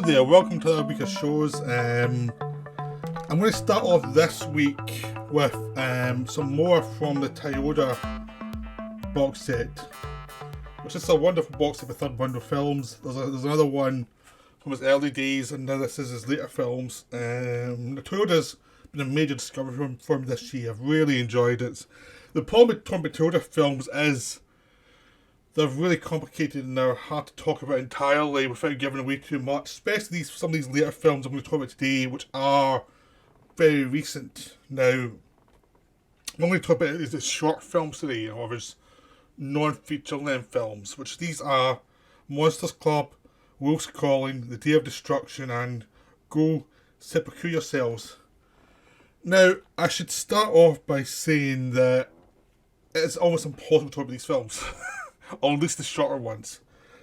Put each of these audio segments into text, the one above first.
there, welcome to another week of shows. I'm going to start off this week with some more from the Toyoda box set, which is a wonderful box set with third window films. There's another one from his early days, and now this is his later films. The Toyoda's been a major discovery for me this year. I've really enjoyed it. The problem with Toyoda films is they're really complicated and they're hard to talk about entirely without giving away too much, especially some of these later films I'm going to talk about today, which are very recent. Now, I'm going to talk about is the short films today, or his non-feature length films, which these are Monsters Club, Wolf's Calling, The Day of Destruction, and Go Seppuku Yourselves. Now, I should start off by saying that it's almost impossible to talk about these films. Or at least the shorter ones.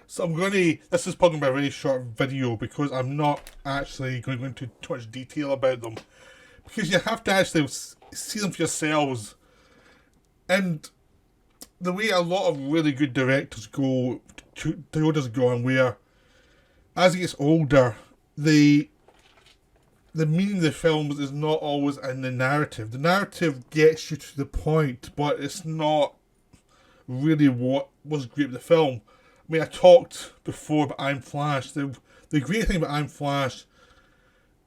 So this is probably a very short video because I'm not actually going to go into too much detail about them. Because you have to actually see them for yourselves. And the way a lot of really good directors go, Toyoda's gone, where as he gets older, the meaning of the films is not always in the narrative. The narrative gets you to the point, but it's not really what was great with the film. I mean, I talked before about I'm Flash. The great thing about I'm Flash,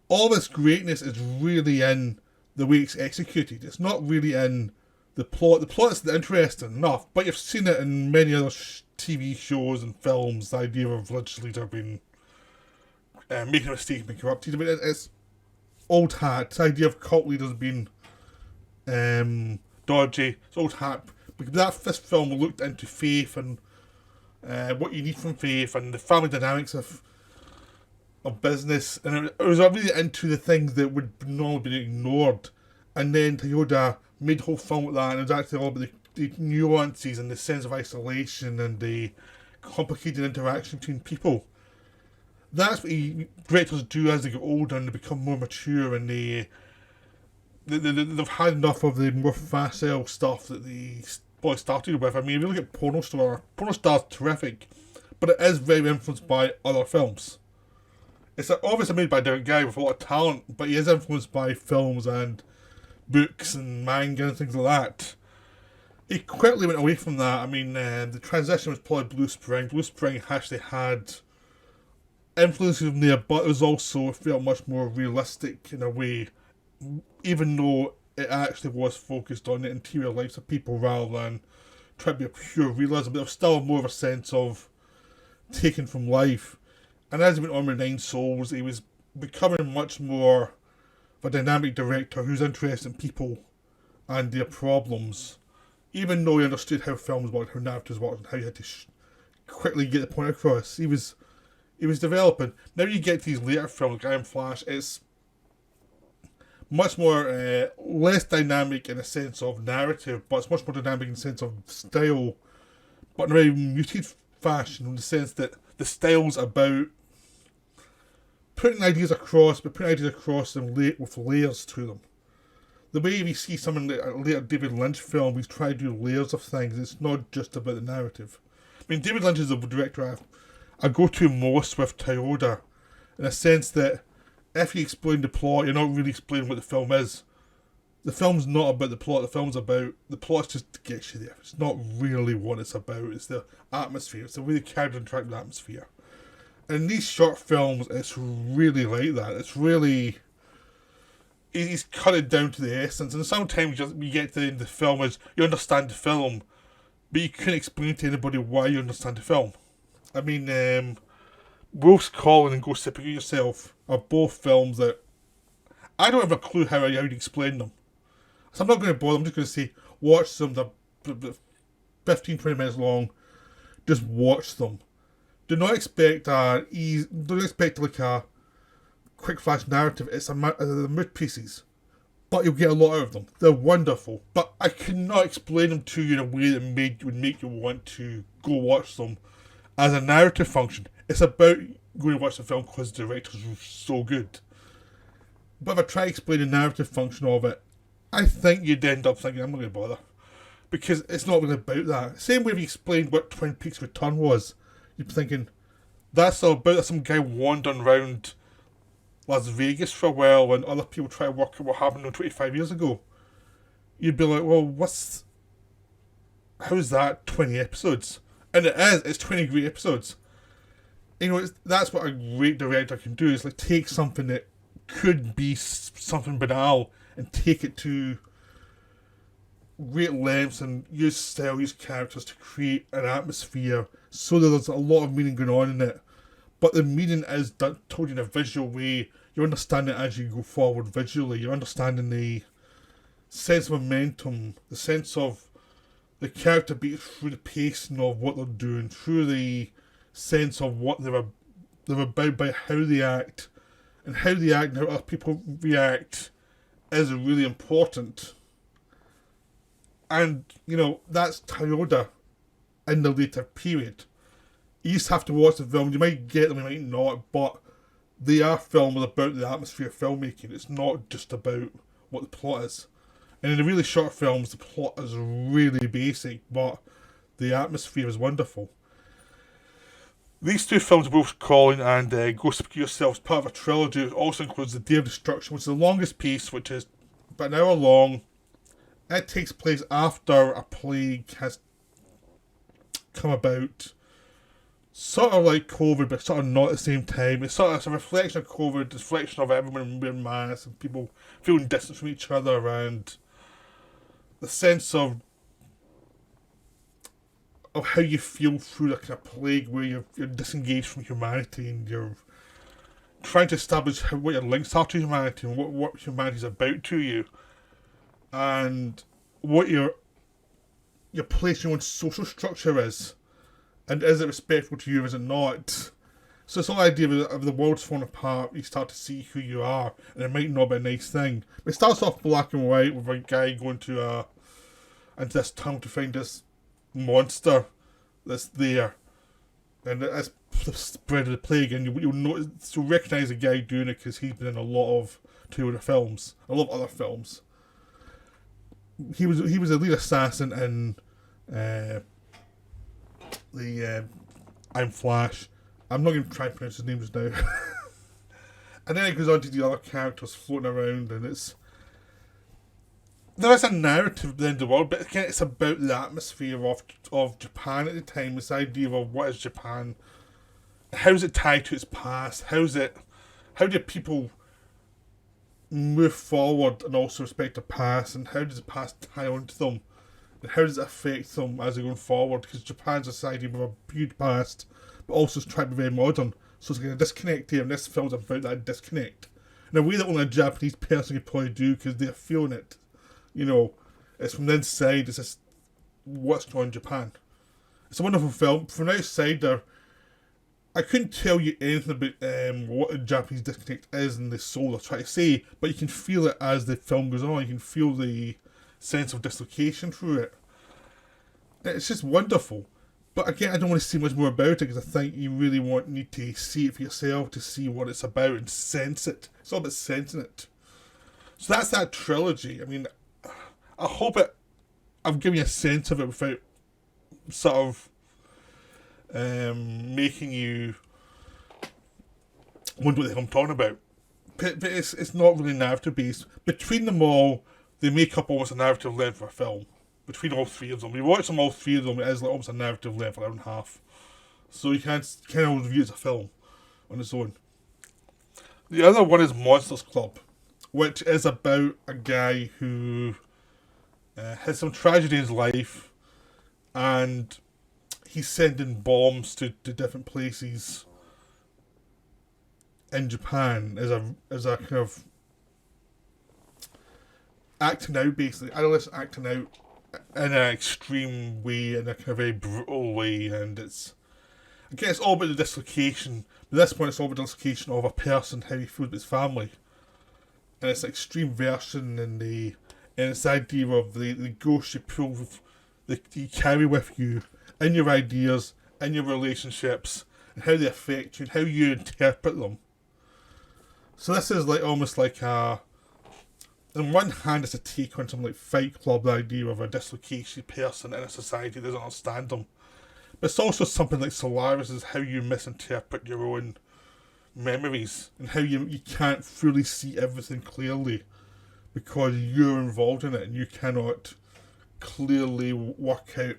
all of its greatness is really in the way it's executed. It's not really in the plot. The plot is interesting enough, but you've seen it in many other TV shows and films, the idea of a religious leader being making a mistake and being corrupted. I mean, it's old hat. The idea of cult leaders being dodgy. It's old hat. Because this film looked into faith and what you need from faith and the family dynamics of business, and it was really into the things that would normally be ignored. And then Toyoda made the whole film with that, and it was actually all about the nuances and the sense of isolation and the complicated interaction between people. That's what directors do as they get older and they become more mature, and they've had enough of the more facile stuff that the boy started with. I mean, if you look at Porno Star's terrific, but it is very influenced by other films. It's obviously made by a different guy with a lot of talent, but he is influenced by films and books and manga and things like that. He quickly went away from that. I mean, the transition was probably Blue Spring. Blue Spring actually had influences from there, but it was also, it felt much more realistic in a way, even though it actually was focused on the interior lives of people rather than trying to be a pure realism, but there was still more of a sense of taken from life. And as he went on with Nine Souls, he was becoming much more of a dynamic director who's interested in people and their problems, even though he understood how films worked, how narratives worked, and how you had to quickly get the point across. He was developing. Now you get to these later films like I Am Flash, it's much more less dynamic in a sense of narrative, but it's much more dynamic in the sense of style, but in a very muted fashion, in the sense that the style's about putting ideas across, but putting ideas across them with layers to them. The way we see some in the later David Lynch film, he's trying to do layers of things. It's not just about the narrative. I mean, David Lynch is the director I go to most with Toyoda, in a sense that if you explain the plot, you're not really explaining what the film is. The film's not about the plot, the plot's just to get you there. It's not really what it's about, it's the atmosphere, it's the way the characters interact with the atmosphere. And in these short films, it's really like that. It's really, he's cut it down to the essence, and sometimes you get to the end of the film is, you understand the film, but you couldn't explain to anybody why you understand the film. I mean, Wolf's Calling and Go Seppuku Yourself are both films that I don't have a clue how you'd explain them. So I'm not going to bother, I'm just going to say, watch them, they're 15-20 minutes long, just watch them. Do not expect like a quick flash narrative, it's the mood pieces, but you'll get a lot out of them. They're wonderful, but I cannot explain them to you in a way that would make you want to go watch them as a narrative function. It's about going to watch the film because the directors were so good. But if I try to explain the narrative function of it, I think you'd end up thinking, I'm not going to bother. Because it's not really about that. Same way if you explained what Twin Peaks Return was, you'd be thinking, That's about some guy wandering around Las Vegas for a while when other people try to work out what happened 25 years ago. You'd be like, well, how's that 20 episodes? And it's 20 great episodes. That's what a great director can do, is like take something that could be something banal and take it to great lengths and use style, use characters to create an atmosphere so that there's a lot of meaning going on in it. But the meaning is told in a visual way. You understand it as you go forward visually. You're understanding the sense of momentum, the sense of the character beats through the pacing of what they're doing, through the sense of what they're about by how they act. And how they act and how other people react is really important. And, that's Toyoda in the later period. You just have to watch the film. You might get them, you might not, but they are films about the atmosphere of filmmaking. It's not just about what the plot is. And in the really short films, the plot is really basic, but the atmosphere is wonderful. These two films are both Calling and Go Seppuku Yourself, part of a trilogy. It also includes The Day of Destruction, which is the longest piece, which is about an hour long. It takes place after a plague has come about. Sort of like COVID, but sort of not at the same time. It's a reflection of COVID, a reflection of everyone wearing masks and people feeling distant from each other, and the sense of how you feel through that kind of plague where you're disengaged from humanity and you're trying to establish what your links are to humanity and what humanity's about to you, and what your place in your own social structure is, and is it respectful to you, is it not? So it's all the idea of the world's falling apart, you start to see who you are, and it might not be a nice thing. It starts off black and white with a guy going into this town to find this monster that's there, and that's the spread of the plague, and you'll recognise the guy doing it because he's been in a lot of Toyoda films, a lot of other films. He was a lead assassin in the I'm Flash. I'm not going to try and pronounce his name just now. And then it goes on to the other characters floating around, and there is a narrative within the world, but again, it's about the atmosphere of Japan at the time. This idea of what is Japan, how is it tied to its past, how do people move forward and also respect the past, and how does the past tie onto them, and how does it affect them as they're going forward? Because Japan's a society with a huge past, but also it's trying to be very modern, so it's like a disconnect here, and this film's about that disconnect in a way that only a Japanese person could probably do because they're feeling it. It's from the inside. It's just what's going on in Japan. It's a wonderful film. From the outside there, I couldn't tell you anything about what a Japanese disconnect is in the soul they're trying to say, but you can feel it as the film goes on. You can feel the sense of dislocation through it. It's just wonderful. But again, I don't want to say much more about it because I think you really need to see it for yourself to see what it's about and sense it. It's all about sensing it. So that's that trilogy. I mean, I hope I've given you a sense of it without sort of making you wonder what the hell I'm talking about. But it's not really narrative based. Between them all, they make up almost a narrative length for a film. Between all three of them. You watch them all three of them, it is like almost a narrative length, an hour and a half. So you can't kind of review it as a film on its own. The other one is Monsters Club, which is about a guy who has some tragedy in his life, and he's sending bombs to different places in Japan as a kind of acting out, basically. Adolescent acting out in an extreme way, in a kind of very brutal way, and it's all about the dislocation. At this point, it's all about the dislocation of a person, how he feels about his family, and it's an extreme version, and it's the idea of the ghost you pull, that you carry with you in your ideas, in your relationships, and how they affect you, and how you interpret them. So this is almost like a, on one hand, it's a take on something like Fight Club, the idea of a dislocated person in a society that doesn't understand them. But it's also something like Solaris is how you misinterpret your own memories and how you can't fully see everything clearly because you're involved in it and you cannot clearly work out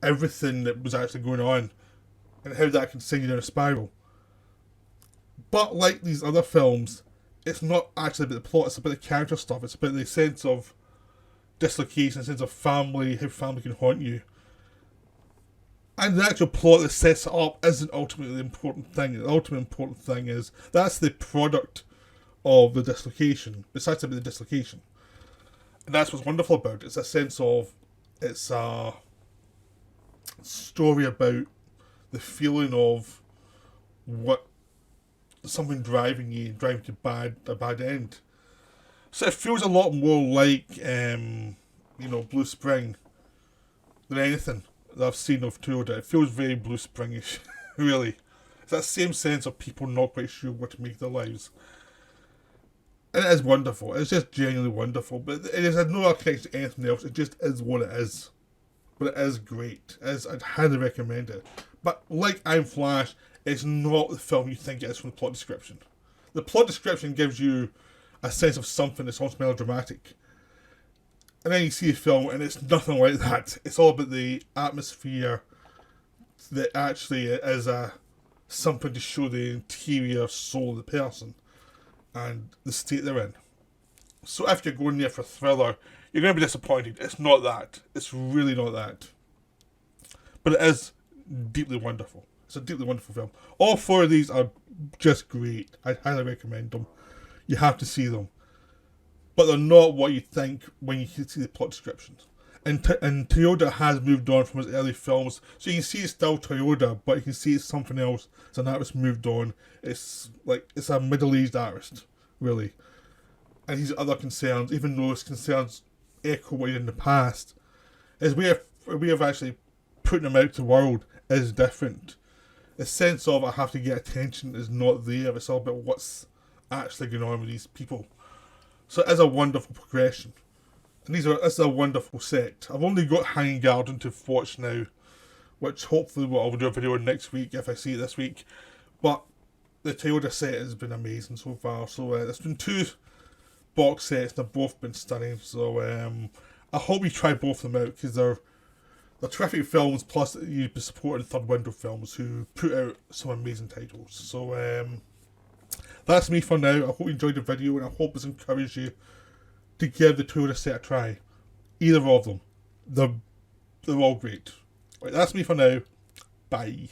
everything that was actually going on and how that can send you down a spiral. But like these other films, it's not actually about the plot, it's about the character stuff, it's about the sense of dislocation, sense of family, how family can haunt you. And the actual plot that sets it up isn't ultimately the important thing. The ultimate important thing is that's the product of the dislocation. It's actually about the dislocation. And that's what's wonderful about it. It's a sense of, it's a story about the feeling of what something driving you to a bad end. So it feels a lot more like Blue Spring than anything that I've seen of Toyoda. It feels very Blue Springish, really. It's that same sense of people not quite sure what to make of their lives. And it is wonderful. It's just genuinely wonderful. But it has no connection to anything else. It just is what it is. But it is great. I'd highly recommend it. But like I'm Flash, it's not the film you think it is from the plot description. The plot description gives you a sense of something that's almost melodramatic. And then you see the film and it's nothing like that. It's all about the atmosphere that actually is something to show the interior soul of the person and the state they're in. So if you're going there for a thriller, you're going to be disappointed. It's not that. It's really not that. But it is deeply wonderful. It's a deeply wonderful film. All four of these are just great. I highly recommend them. You have to see them. But they're not what you think when you see the plot descriptions. And Toyoda has moved on from his early films. So you can see it's still Toyoda, but you can see it's something else. It's an artist moved on. It's a middle-aged artist, really. And his other concerns, even though his concerns echo what he did in the past, his way of actually putting them out to the world is different. The sense of I have to get attention is not there. It's all about what's actually going on with these people. So it is a wonderful progression. And this is a wonderful set. I've only got Hanging Garden to watch now, which hopefully I'll do a video on next week if I see it this week. But the Toyoda set has been amazing so far. So there's been 2 box sets and they've both been stunning. So I hope you try both of them out because they're terrific films. Plus you've been supporting Third Window Films who put out some amazing titles. So that's me for now. I hope you enjoyed the video and I hope it's encouraged you to give the Toyoda set a try. Either of them. They're all great. Right, that's me for now. Bye.